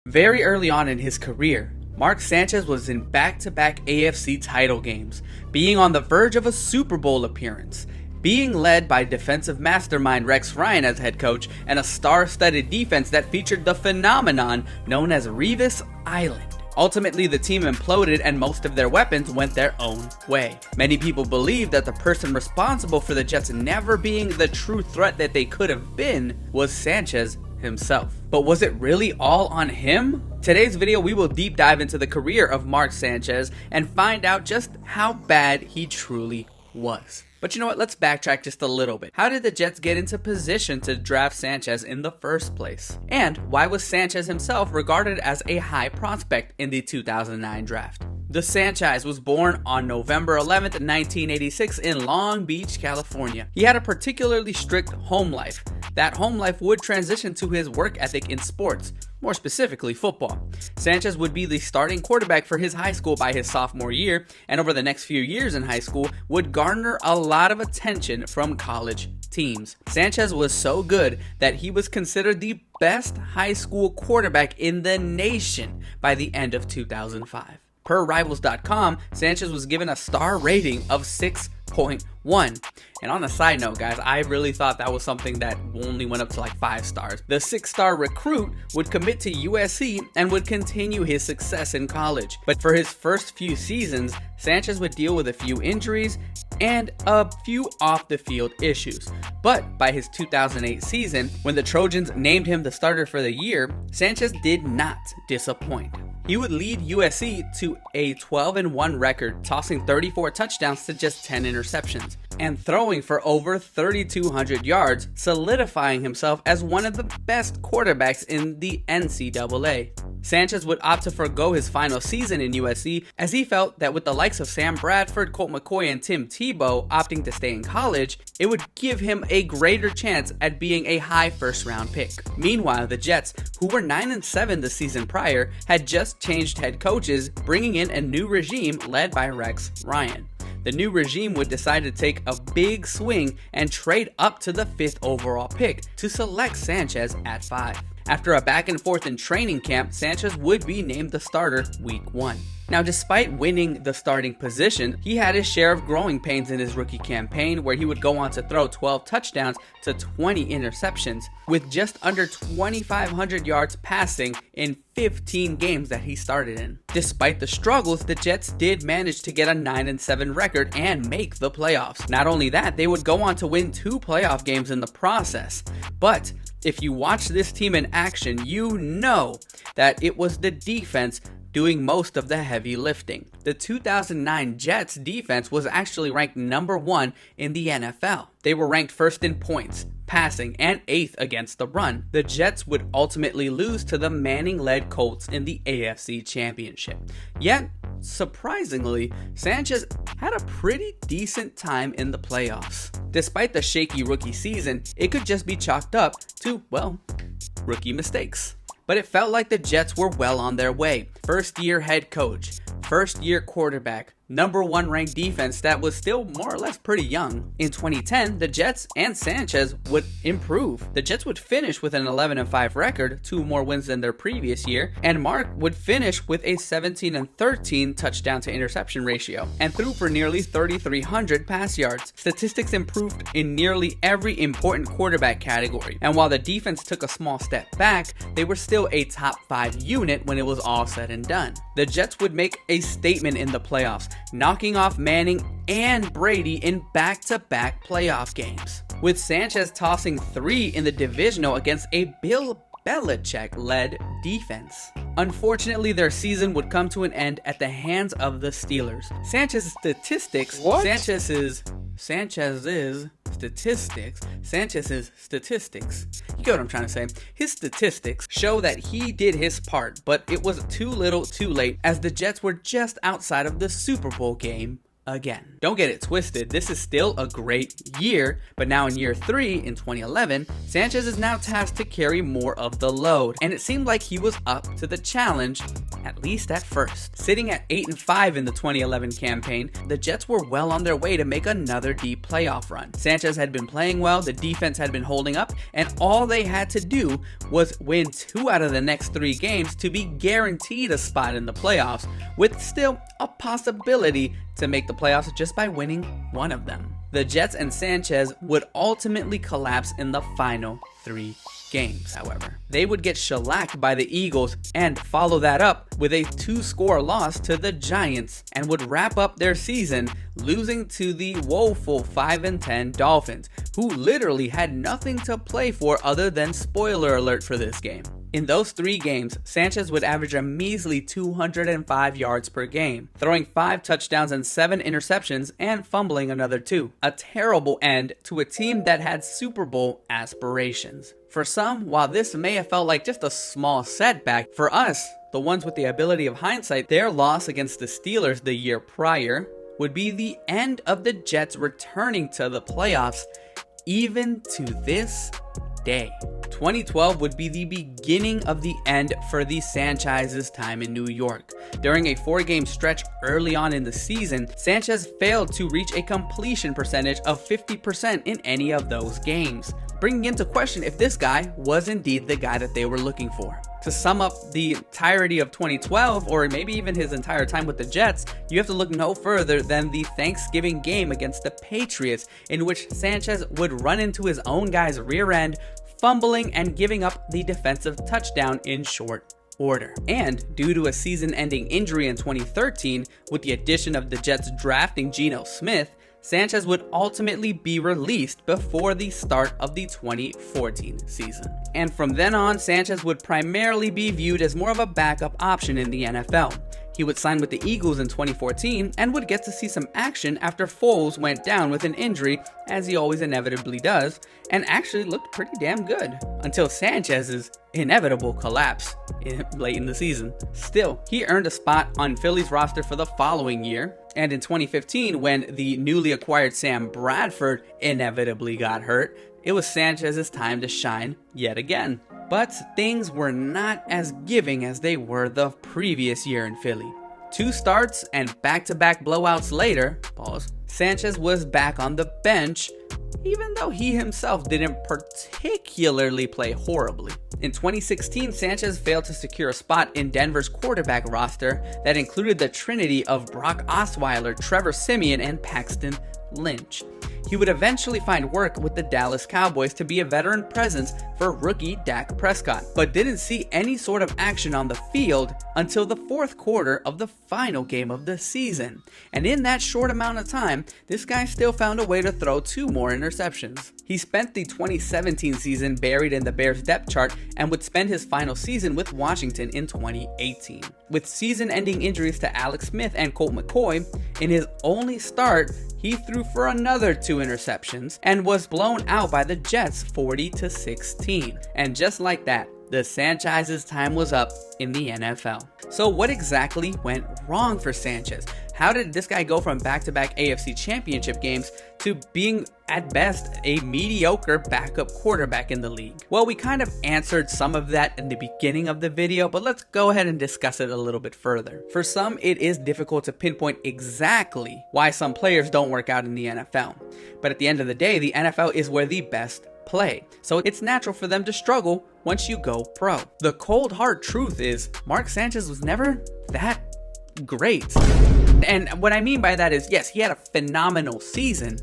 Very early on in his career, Mark Sanchez was in back-to-back AFC title games, being on the verge of a Super Bowl appearance, being led by defensive mastermind Rex Ryan as head coach, and a star-studded defense that featured the phenomenon known as Revis Island. Ultimately, the team imploded and most of their weapons went their own way. Many people believe that the person responsible for the Jets never being the true threat that they could have been was Sanchez himself. But was it really all on him? Today's video, we will deep dive into the career of Mark Sanchez and find out just how bad he truly was. But you know what, let's backtrack just a little bit. How did the Jets get into position to draft Sanchez in the first place? And why was Sanchez himself regarded as a high prospect in the 2009 draft? The Sanchez was born on November 11th, 1986 in Long Beach, California. He had a particularly strict home life. That home life would transition to his work ethic in sports, more specifically football. Sanchez would be the starting quarterback for his high school by his sophomore year, and over the next few years in high school would garner a lot of attention from college teams. Sanchez was so good that he was considered the best high school quarterback in the nation by the end of 2005. Per Rivals.com, Sanchez was given a star rating of 6.1. And on a side note, guys, I really thought that was something that only went up to like 5 stars. The 6-star recruit would commit to USC and would continue his success in college. But for his first few seasons, Sanchez would deal with a few injuries and a few off-the-field issues. But by his 2008 season, when the Trojans named him the starter for the year, Sanchez did not disappoint. He would lead USC to a 12-1 record, tossing 34 touchdowns to just 10 interceptions, and throwing for over 3,200 yards, solidifying himself as one of the best quarterbacks in the NCAA. Sanchez would opt to forgo his final season in USC as he felt that with the likes of Sam Bradford, Colt McCoy, and Tim Tebow opting to stay in college, it would give him a greater chance at being a high first-round pick. Meanwhile, the Jets, who were 9-7 the season prior, had just changed head coaches, bringing in a new regime led by Rex Ryan. The new regime would decide to take a big swing and trade up to the 5th overall pick to select Sanchez at 5. After a back and forth in training camp, Sanchez would be named the starter week 1. Now, despite winning the starting position, he had his share of growing pains in his rookie campaign, where he would go on to throw 12 touchdowns to 20 interceptions, with just under 2,500 yards passing in 15 games that he started in. Despite the struggles, the Jets did manage to get a 9-7 record and make the playoffs. Not only that, they would go on to win 2 playoff games in the process. But if you watch this team in action, you know that it was the defense doing most of the heavy lifting. The 2009 Jets defense was actually ranked number 1 in the NFL. They were ranked first in points, passing, and 8th against the run. The Jets would ultimately lose to the Manning-led Colts in the AFC Championship. Yet, surprisingly, Sanchez had a pretty decent time in the playoffs. Despite the shaky rookie season, it could just be chalked up to, well, rookie mistakes. But it felt like the Jets were well on their way. First-year head coach, first-year quarterback, number 1 ranked defense that was still more or less pretty young. In 2010, the Jets and Sanchez would improve. The Jets would finish with an 11-5 record, 2 more wins than their previous year, and Mark would finish with a 17-13 touchdown to interception ratio, and threw for nearly 3,300 pass yards. Statistics improved in nearly every important quarterback category, and while the defense took a small step back, they were still a top 5 unit when it was all said and done. The Jets would make a statement in the playoffs, knocking off Manning and Brady in back-to-back playoff games, with Sanchez tossing 3 in the divisional against a Bill Belichick-led defense. Unfortunately, their season would come to an end at the hands of the Steelers. Sanchez's statistics you get what I'm trying to say. His statistics show that he did his part, but it was too little too late, as the Jets were just outside of the Super Bowl game again. Don't get it twisted, this is still a great year, but now in year 3, in 2011, Sanchez is now tasked to carry more of the load, and it seemed like he was up to the challenge, at least at first. Sitting at 8-5 in the 2011 campaign, the Jets were well on their way to make another deep playoff run. Sanchez had been playing well, the defense had been holding up, and all they had to do was win 2 out of the next 3 games to be guaranteed a spot in the playoffs, with still a possibility to make the playoffs just by winning one of them. The Jets and Sanchez would ultimately collapse in the final 3 games, however. They would get shellacked by the Eagles and follow that up with a 2-score loss to the Giants, and would wrap up their season losing to the woeful 5-10 Dolphins, who literally had nothing to play for other than spoiler alert for this game. In those 3 games, Sanchez would average a measly 205 yards per game, throwing 5 touchdowns and 7 interceptions and fumbling another 2. A terrible end to a team that had Super Bowl aspirations. For some, while this may have felt like just a small setback, for us, the ones with the ability of hindsight, their loss against the Steelers the year prior would be the end of the Jets returning to the playoffs, even to this day. 2012 would be the beginning of the end for the Sanchez's time in New York. During a 4-game stretch early on in the season, Sanchez failed to reach a completion percentage of 50% in any of those games, bringing into question if this guy was indeed the guy that they were looking for. To sum up the entirety of 2012, or maybe even his entire time with the Jets, you have to look no further than the Thanksgiving game against the Patriots, in which Sanchez would run into his own guy's rear end, fumbling and giving up the defensive touchdown in short order. And due to a season-ending injury in 2013, with the addition of the Jets drafting Geno Smith, Sanchez would ultimately be released before the start of the 2014 season. And from then on, Sanchez would primarily be viewed as more of a backup option in the NFL. He would sign with the Eagles in 2014 and would get to see some action after Foles went down with an injury, as he always inevitably does, and actually looked pretty damn good until Sanchez's inevitable collapse late in the season. Still, he earned a spot on Philly's roster for the following year, and in 2015, when the newly acquired Sam Bradford inevitably got hurt, it was Sanchez's time to shine yet again. But things were not as giving as they were the previous year in Philly. 2 starts and back-to-back blowouts later, Sanchez was back on the bench, even though he himself didn't particularly play horribly. In 2016, Sanchez failed to secure a spot in Denver's quarterback roster that included the trinity of Brock Osweiler, Trevor Siemian, and Paxton Lynch. He would eventually find work with the Dallas Cowboys to be a veteran presence for rookie Dak Prescott, but didn't see any sort of action on the field until the 4th quarter of the final game of the season. And in that short amount of time, this guy still found a way to throw 2 more interceptions. He spent the 2017 season buried in the Bears depth chart and would spend his final season with Washington in 2018. With season-ending injuries to Alex Smith and Colt McCoy, in his only start, he threw for another 2 interceptions and was blown out by the Jets 40-16. And just like that, the Sanchez's time was up in the NFL. So what exactly went wrong for Sanchez? How did this guy go from back-to-back AFC championship games to being, at best, a mediocre backup quarterback in the league? Well, we kind of answered some of that in the beginning of the video, but let's go ahead and discuss it a little bit further. For some, it is difficult to pinpoint exactly why some players don't work out in the NFL. But at the end of the day, the NFL is where the best play, so it's natural for them to struggle once you go pro. The cold hard truth is, Mark Sanchez was never that great. And what I mean by that is, yes, he had a phenomenal season,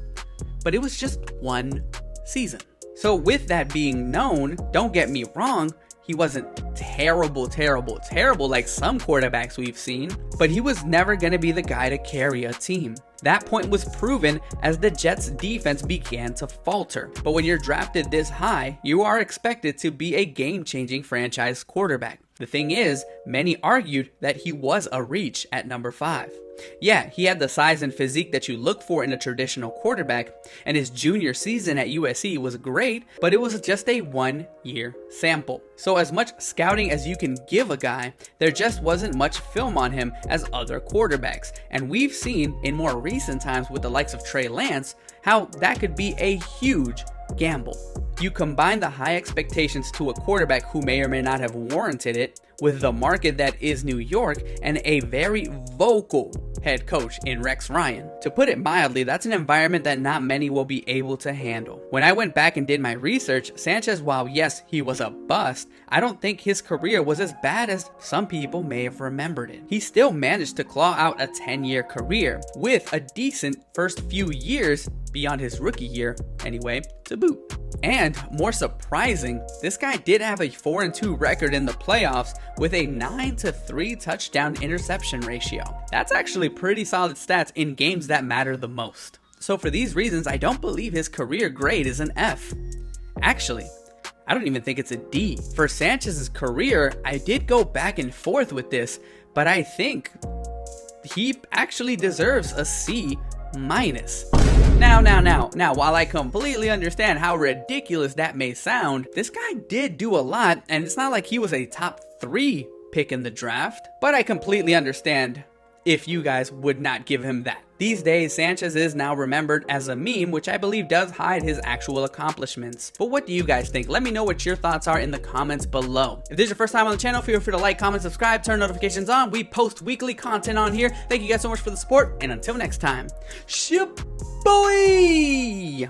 but it was just one season. So with that being known, don't get me wrong, he wasn't terrible like some quarterbacks we've seen, but he was never going to be the guy to carry a team. That point was proven as the Jets' defense began to falter. But when you're drafted this high, you are expected to be a game-changing franchise quarterback. The thing is, many argued that he was a reach at number 5. Yeah, he had the size and physique that you look for in a traditional quarterback, and his junior season at USC was great, but it was just a 1-year sample. So as much scouting scouting as you can give a guy, there just wasn't much film on him as other quarterbacks. And we've seen in more recent times with the likes of Trey Lance, how that could be a huge gamble. You combine the high expectations to a quarterback who may or may not have warranted it, with the market that is New York and a very vocal head coach in Rex Ryan. To put it mildly, that's an environment that not many will be able to handle. When I went back and did my research, Sanchez, while yes, he was a bust, I don't think his career was as bad as some people may have remembered it. He still managed to claw out a 10-year career with a decent first few years beyond his rookie year, anyway, to boot. And more surprising, this guy did have a 4-2 record in the playoffs with a 9-3 touchdown interception ratio. That's actually pretty solid stats in games that matter the most. So for these reasons, I don't believe his career grade is an F. Actually, I don't even think it's a D. For Sanchez's career, I did go back and forth with this, but I think he actually deserves a C-. Now, while I completely understand how ridiculous that may sound, this guy did do a lot, and it's not like he was a top 3 pick in the draft, but I completely understand if you guys would not give him that. These days, Sanchez is now remembered as a meme, which I believe does hide his actual accomplishments. But what do you guys think? Let me know what your thoughts are in the comments below. If this is your first time on the channel, feel free to like, comment, subscribe, turn notifications on. We post weekly content on here. Thank you guys so much for the support, and until next time, ship boy!